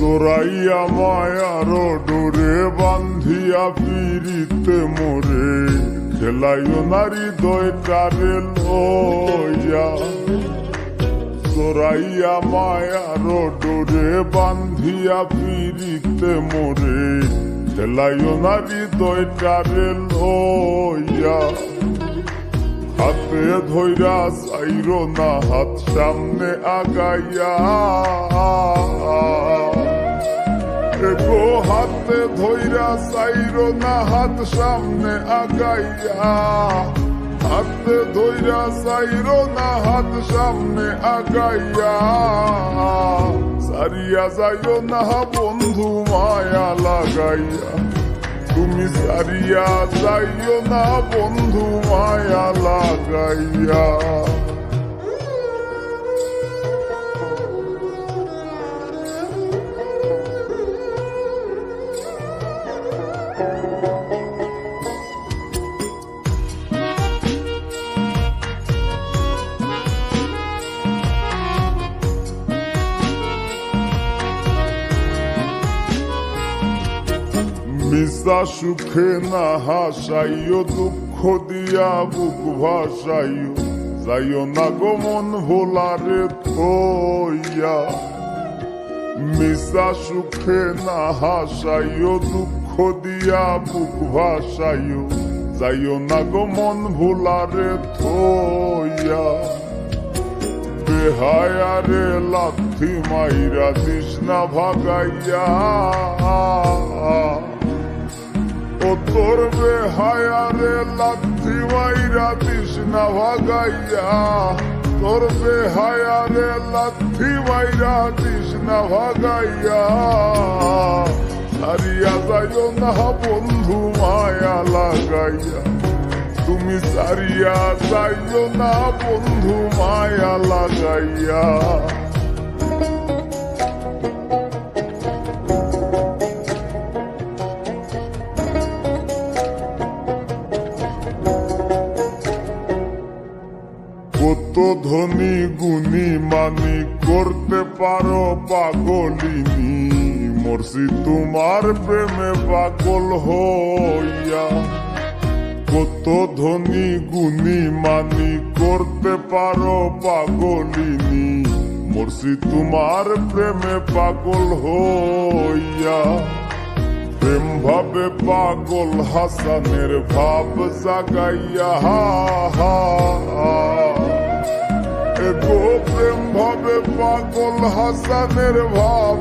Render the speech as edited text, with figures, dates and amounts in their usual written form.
জোরাইয়া মায়ার ডোরে বান্ধিয়া পিরিতে মোরে খেলাইও নারী দয়টারে লইয়া। জোরাইয়া মায়ার ডোরে বান্ধিয়া পিরিতে মোরে খেলাইও নারী দয়টারে লইয়া। হাতে ধইরা চাইরো না হাত সামনে আগাইয়া। গো হাতে ধইরা চাইরো না হাত সামনে আগাইয়া। হাতে ধইরা চাইরো না হাত সামনে আগাইয়া। সারিয়া যাইও না বন্ধু মায়া লাগাইয়া। তুমি সারিয়া যাইও না বন্ধু মায়া লাগাইয়া। মিশা সুখে না হাসাইও দুঃখ দিয়া বুক ভাসাইও। যাইও না গো মন ভোলারে থইয়া। মিশা সুখে না হাসাইও দুঃখ দিয়া বুক ভাসাইও। যাইও না গো মন ভোলারে থইয়া। বেহায়ারে লাথি মাইরা দিস না ভাগাইয়া। ও তোর বেহায়ারে লাথি মাইরা দিস না ভাগাইয়া। তোর বেহায়ারে লাথি মাইরা দিস না ভাগাইয়া। সারিয়া যাইও না বন্ধু মায়া লাগাইয়া। তুমি সারিয়া যাইও না বন্ধু মায়া লাগাইয়া। কত ধনী গুণী মানি করতে পারো পাগলিনী। মরছি তোমার প্রেমে পাগল হইয়া। কত ধনী গুণী মানি করতে পারো পাগলিনী। মরছি তোমার প্রেমে পাগল হইয়া। প্রেম ভাবে পাগল হাসানের ভাব জাগাইয়া। গো প্রেম ভাবে পাগল হাসানের ভাব